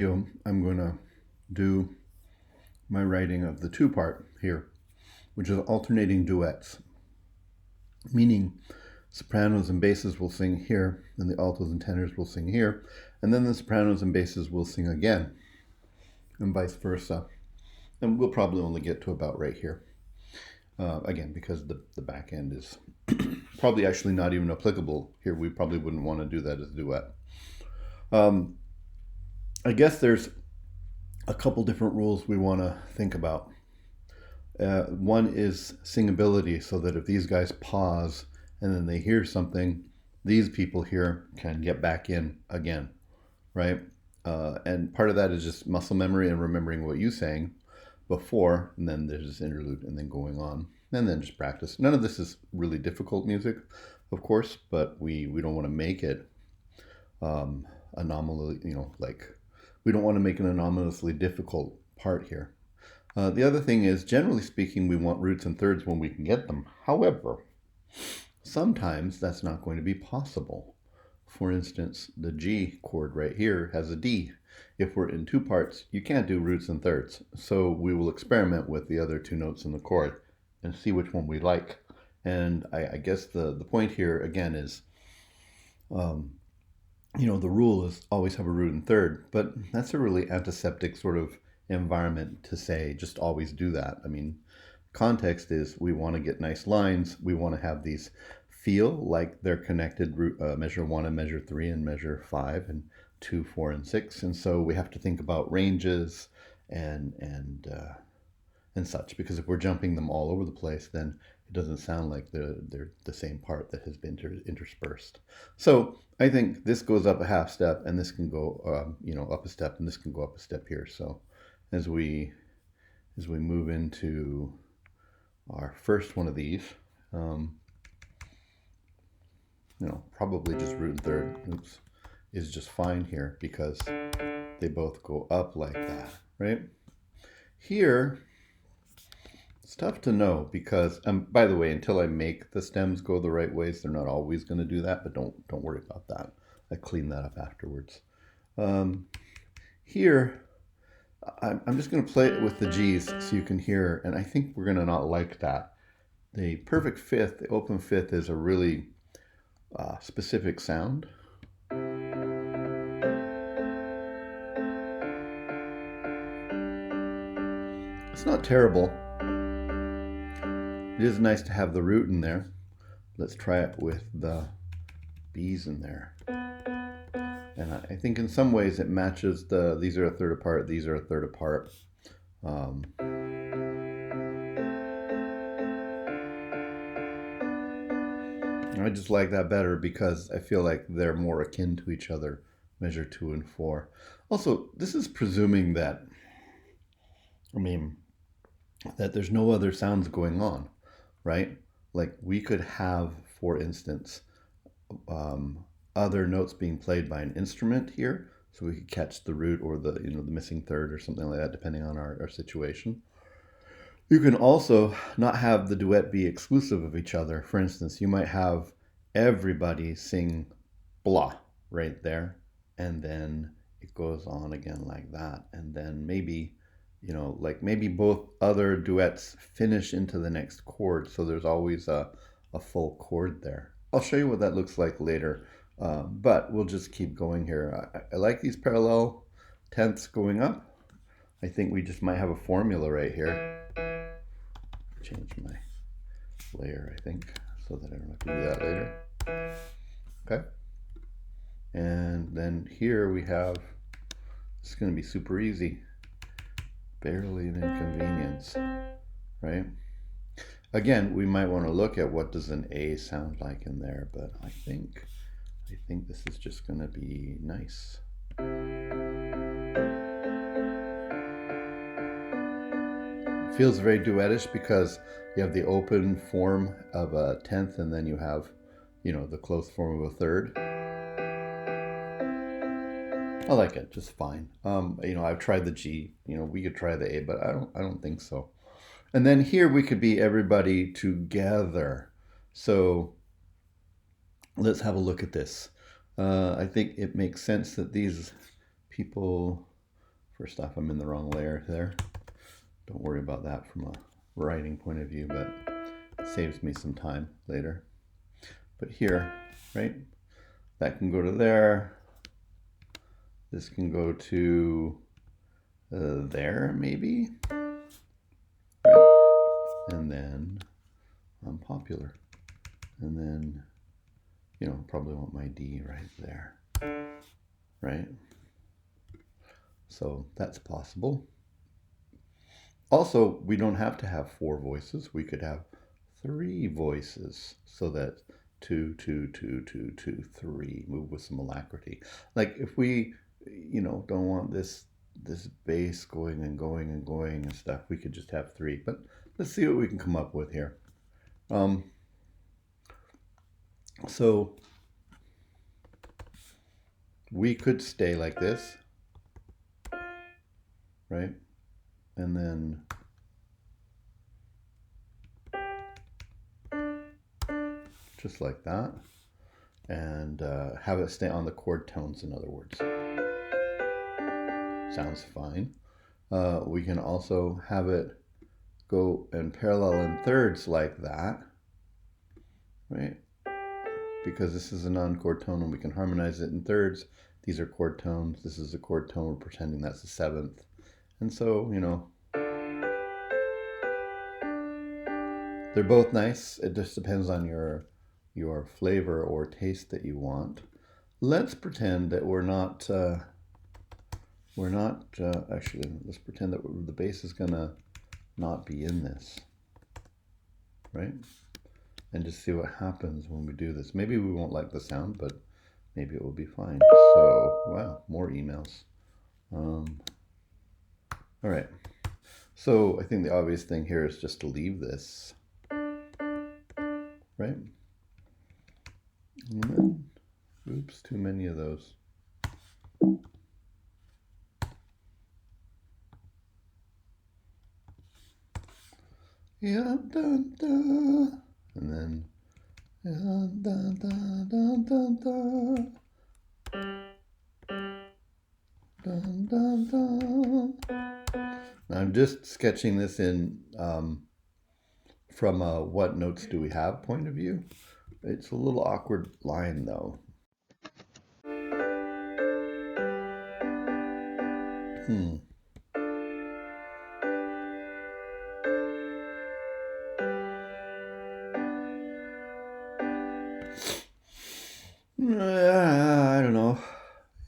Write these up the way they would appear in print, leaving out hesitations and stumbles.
I'm going to do my writing of the two-part here, which is alternating duets, meaning sopranos and basses will sing here, and the altos and tenors will sing here, and then the sopranos and basses will sing again, and vice versa. And we'll probably only get to about right here. Again, because the back end is probably actually not even applicable here. We probably wouldn't want to do that as a duet. Um, I guess there's a couple different rules we want to think about. One is singability, so that if these guys pause and then they hear something, these people here can get back in again, right? And part of that is just muscle memory and remembering what you sang before, and then there's this interlude and then going on, and then just practice. None of this is really difficult music, of course, but we don't want to make it anomaly, like we don't want to make an anomalously difficult part here. The other thing is, generally speaking, we want roots and thirds when we can get them. However, sometimes that's not going to be possible. For instance, the G chord right here has a D. If we're in two parts, you can't do roots and thirds. So we will experiment with the other two notes in the chord and see which one we like. And I guess the point here, again, is, the rule is always have a root and third, but that's a really antiseptic sort of environment to say just always do that. I mean, context is we want to get nice lines. We want to have these feel like they're connected, measure 1 and measure 3 and measure 5 and 2, 4, and 6. And so we have to think about ranges and such, because if we're jumping them all over the place, then it doesn't sound like they're the same part that has been interspersed. So I think this goes up a half step, and this can go, up a step, and this can go up a step here. So as we move into our first one of these, probably just root and third, is just fine here because they both go up like that, right? Here, it's tough to know because, by the way, until I make the stems go the right ways, they're not always going to do that, but don't worry about that. I clean that up afterwards. Here, I'm just going to play it with the G's so you can hear, and I think we're going to not like that. The perfect fifth, the open fifth, is a really specific sound. It's not terrible. It is nice to have the root in there. Let's try it with the B's in there. And I think in some ways it matches these are a third apart, these are a third apart. I just like that better because I feel like they're more akin to each other, measure 2 and 4. Also, this is presuming that, that there's no other sounds going on, right? Like we could have, for instance, other notes being played by an instrument here, so we could catch the root or the missing third or something like that, depending on our situation. You can also not have the duet be exclusive of each other. For instance, you might have everybody sing blah right there, and then it goes on again like that, and then maybe maybe both other duets finish into the next chord, so there's always a full chord there. I'll show you what that looks like later, but we'll just keep going here. I like these parallel tenths going up. I think we just might have a formula right here. Change my layer, I think, so that I don't have to do that later. Okay. And then here we have, it's going to be super easy. Barely an inconvenience, right? Again, we might want to look at what does an A sound like in there, but I think this is just going to be nice. It feels very duetish because you have the open form of a tenth, and then you have, the closed form of a third. I like it just fine. I've tried the G. We could try the A, but I don't think so. And then here we could be everybody together. So let's have a look at this. I think it makes sense that these people First off, I'm in the wrong layer there. Don't worry about that from a writing point of view, but it saves me some time later. But here, right, that can go to there. This can go to there, maybe. Right. And then popular. And then, you know, probably want my D right there. Right? So that's possible. Also, we don't have to have 4 voices. We could have 3 voices, so that 2, 2, 2, 2, 2, 3, move with some alacrity. Like if we, you know, don't want this bass going and going and going and stuff, we could just have 3. But let's see what we can come up with here. So we could stay like this, right? And then just like that, and have it stay on the chord tones, in other words. Sounds fine. We can also have it go and parallel in thirds like that, right? Because this is a non-chord tone and we can harmonize it in thirds. These are chord tones. This is a chord tone. We're pretending that's the 7th. And so, you know, they're both nice. It just depends on your flavor or taste that you want. Let's pretend that we're not actually, let's pretend that the bass is gonna not be in this, right? And just see what happens when we do this. Maybe we won't like the sound, but maybe it will be fine. So, wow, more emails. All right. So I think the obvious thing here is just to leave this, right? And then, oops, too many of those. Yeah, dun, dun. And then, yeah, dun, dun, dun, dun, dun. Dun, dun, dun. I'm just sketching this in from a what notes do we have point of view. It's a little awkward line though. I don't know.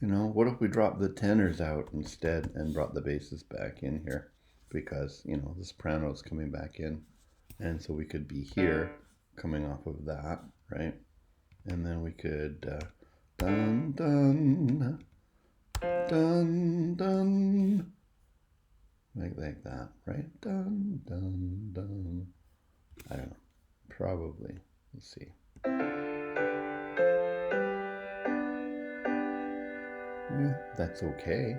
You know, what if we drop the tenors out instead and brought the basses back in here? Because, you know, the soprano's coming back in. And so we could be here coming off of that, right? And then we could dun, dun, dun, dun. Like that, right? Dun, dun, dun. I don't know. Probably. Let's see. Yeah, that's okay,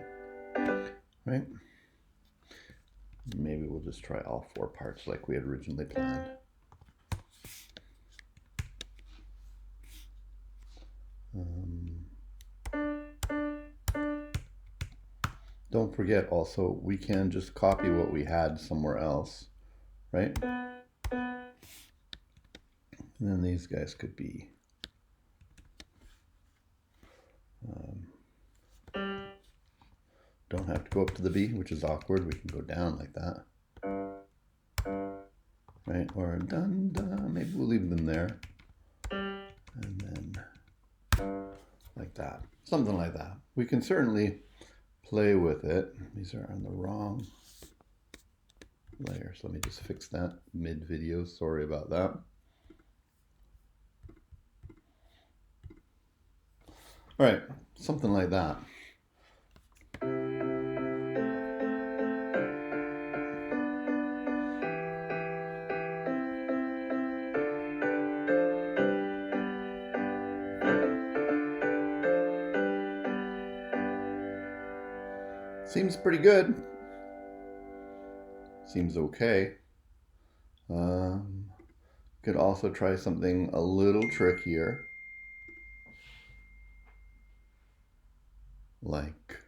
right? Maybe we'll just try all 4 parts like we had originally planned. Don't forget also, we can just copy what we had somewhere else, right? And then these guys could be don't have to go up to the B, which is awkward. We can go down like that, right? Or dun dun. Maybe we'll leave them there, and then like that, something like that. We can certainly play with it. These are on the wrong layer, so let me just fix that mid-video. Sorry about that. All right, something like that. Seems pretty good. Seems okay. Could also try something a little trickier, like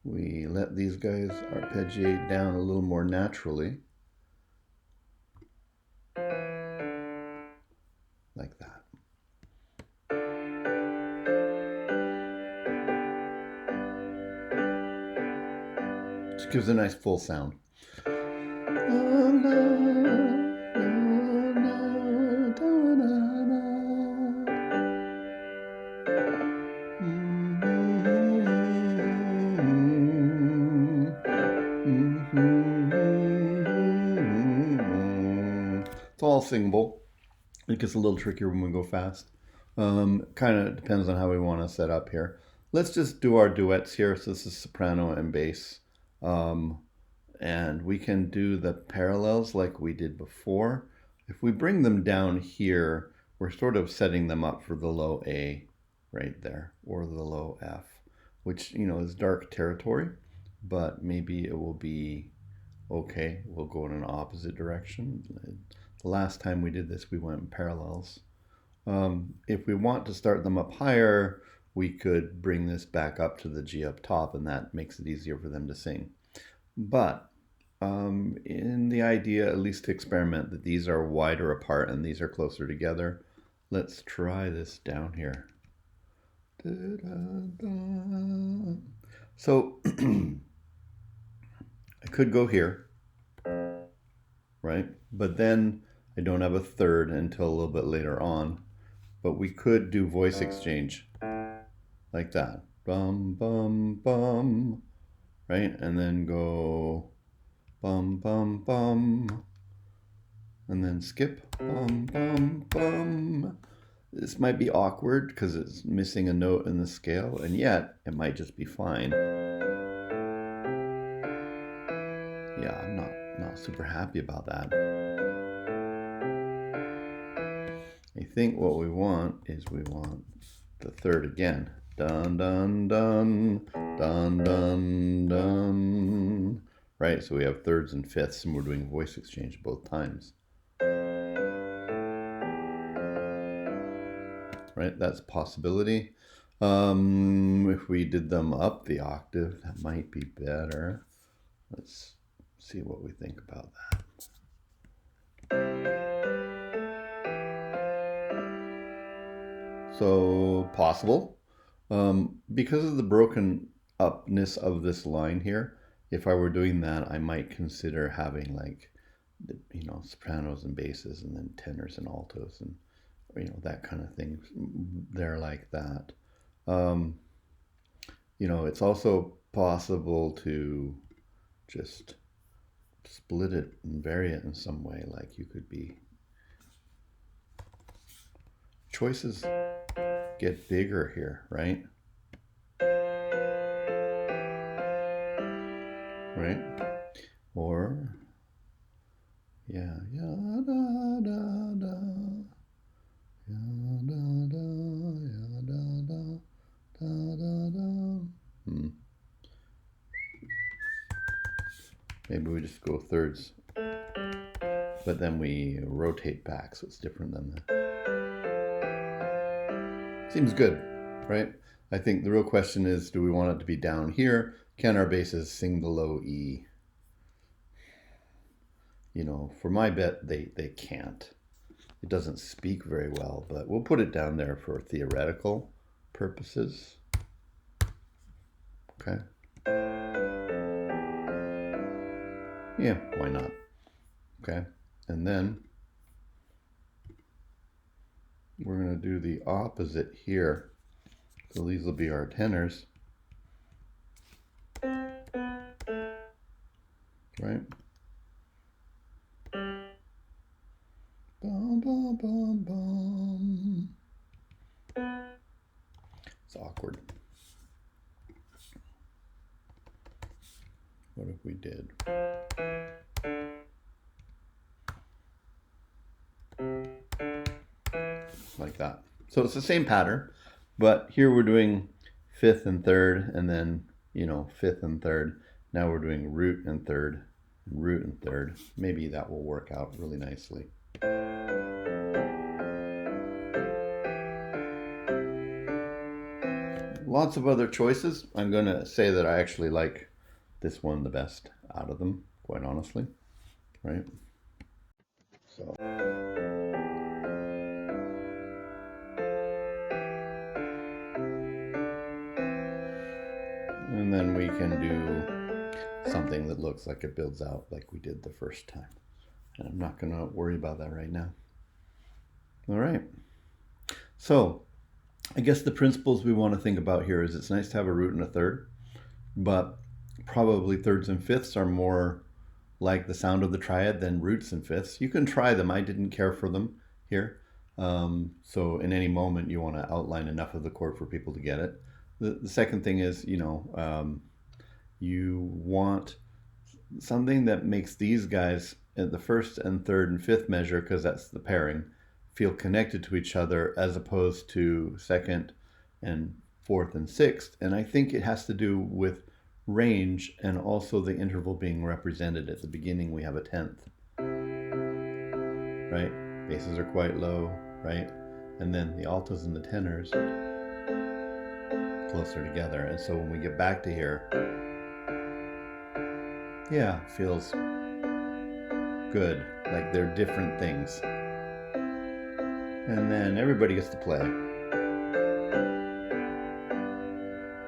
we let these guys arpeggiate down a little more naturally. Like that. Just gives a nice full sound. It's all singable. It gets a little trickier when we go fast. Kind of depends on how we want to set up here. Let's just do our duets here. So this is soprano and bass. And we can do the parallels like we did before. If we bring them down here, we're sort of setting them up for the low A right there, or the low F, which, you know, is dark territory, but maybe it will be okay. We'll go in an opposite direction. The last time we did this, we went in parallels. If we want to start them up higher, we could bring this back up to the G up top, and that makes it easier for them to sing. But in the idea, at least to experiment, that these are wider apart and these are closer together, let's try this down here. So I could go here, right? But then I don't have a third until a little bit later on. But we could do voice exchange like that. Bum, bum, bum. Right? And then go bum, bum, bum. And then skip. Bum, bum, bum. This might be awkward because it's missing a note in the scale, and yet it might just be fine. Yeah, I'm not super happy about that. I think what we want is we want the third again. Dun, dun, dun, dun, dun, dun. Right, so we have thirds and fifths, and we're doing voice exchange both times. Right, that's a possibility. If we did them up the octave, that might be better. Let's see what we think about that. So possible. Because of the broken upness of this line here, if I were doing that, I might consider having like, you know, sopranos and basses, and then tenors and altos, and, you know, that kind of thing there like that. You know, it's also possible to just split it and vary it in some way. Like you could be, choices get bigger here, right? Right? Or, yeah, ya da da da, ya da da, ya da da, da da da. Maybe we just go thirds, but then we rotate back, so it's different than that. Seems good, right? I think the real question is, do we want it to be down here? Can our basses sing the low E? You know, for my bet, they can't. It doesn't speak very well, but we'll put it down there for theoretical purposes. Okay. Yeah, why not? Okay. And then we're going to do the opposite here. So these will be our tenors. Right? Bum, bum, bum, bum. It's awkward. What if we did? Like that. So it's the same pattern, but here we're doing fifth and third, and then, you know, fifth and third. Now we're doing root and third, and root and third. Maybe that will work out really nicely. lots of other choices. I'm going to say that I actually like this one the best out of them, quite honestly, right? So. And then we can do something that looks like it builds out like we did the first time. And I'm not going to worry about that right now. All right. So I guess the principles we want to think about here is it's nice to have a root and a third, but probably thirds and fifths are more like the sound of the triad than roots and fifths. You can try them. I didn't care for them here. So in any moment you want to outline enough of the chord for people to get it. The second thing is, you want something that makes these guys at the first and third and fifth measure, because that's the pairing, feel connected to each other as opposed to second and fourth and sixth. And I think it has to do with range and also the interval being represented. At the beginning we have a tenth, right? Basses are quite low, right? And then the altos and the tenors closer together. And so when we get back to here, yeah, feels good. Like they're different things. And then everybody gets to play.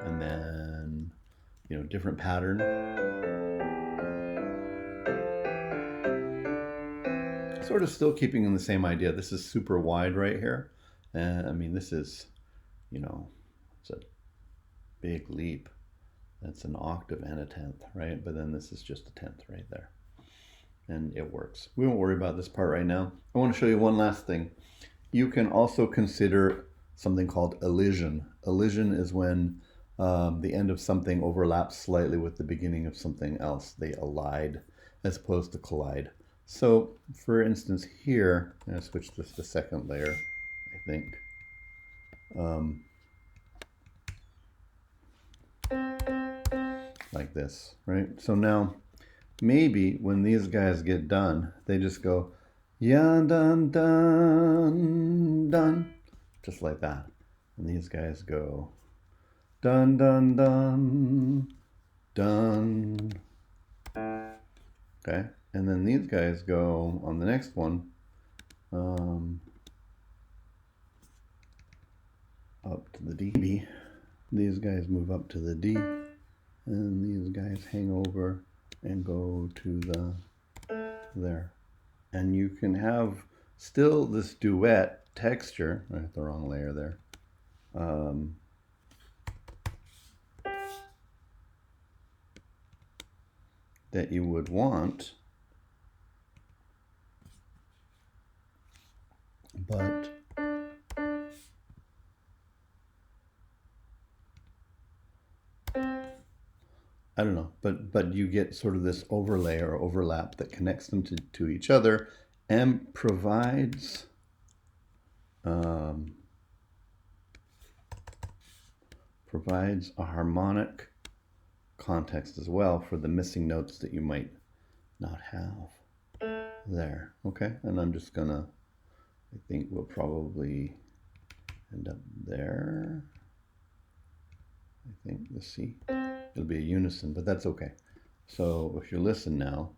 And then, different pattern. Sort of still keeping in the same idea. This is super wide right here. And I mean, this is, it's a big leap. That's an octave and a tenth, right? But then this is just a tenth right there. And it works. We won't worry about this part right now. I want to show you one last thing. You can also consider something called elision. Elision is when the end of something overlaps slightly with the beginning of something else. They allied as opposed to collide. So, for instance, here, I'm going to switch this to second layer, I think. Like this, right? So now, maybe when these guys get done, they just go, yeah, dun, dun, dun, just like that. And these guys go, dun, dun, dun, dun. Okay, and then these guys go on the next one, up to the D. These guys move up to the D. And these guys hang over and go to there. And you can have still this duet texture. I hit the wrong layer there. That you would want. But I don't know, but you get sort of this overlay or overlap that connects them to each other and provides a harmonic context as well for the missing notes that you might not have there. Okay, and I'm just gonna, I think we'll probably end up there. I think the C. It'll be a unison, but that's okay. So if you listen now,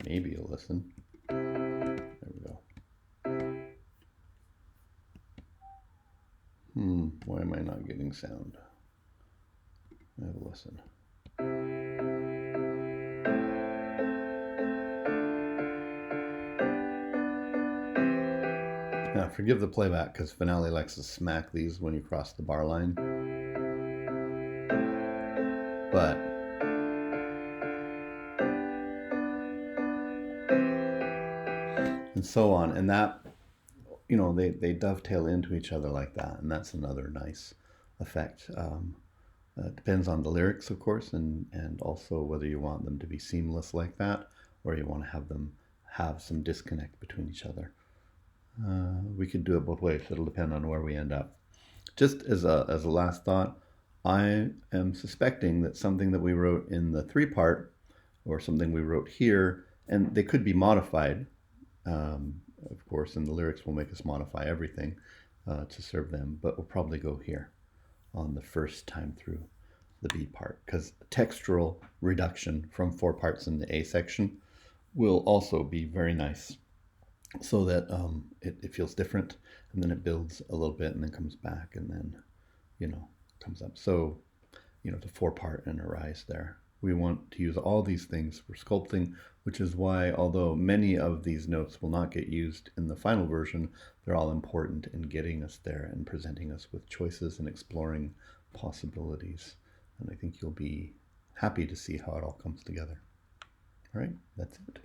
maybe you'll listen. There we go. Why am I not getting sound? I have a listen. Now, forgive the playback because Finale likes to smack these when you cross the bar line. But and so on, and that, they dovetail into each other like that, and that's another nice effect. It depends on the lyrics, of course, and also whether you want them to be seamless like that, or you want to have them have some disconnect between each other. We could do it both ways. It'll depend on where we end up. Just as a last thought, I am suspecting that something that we wrote in the 3-part, or something we wrote here, and they could be modified, of course, and the lyrics will make us modify everything. to serve them, but we'll probably go here on the first time through the B part, because textural reduction from 4 parts in the A section will also be very nice, so that it feels different, and then it builds a little bit and then comes back and then, comes up. So, the 4 part and a rise there. We want to use all these things for sculpting, which is why, although many of these notes will not get used in the final version, they're all important in getting us there and presenting us with choices and exploring possibilities. And I think you'll be happy to see how it all comes together. All right, that's it.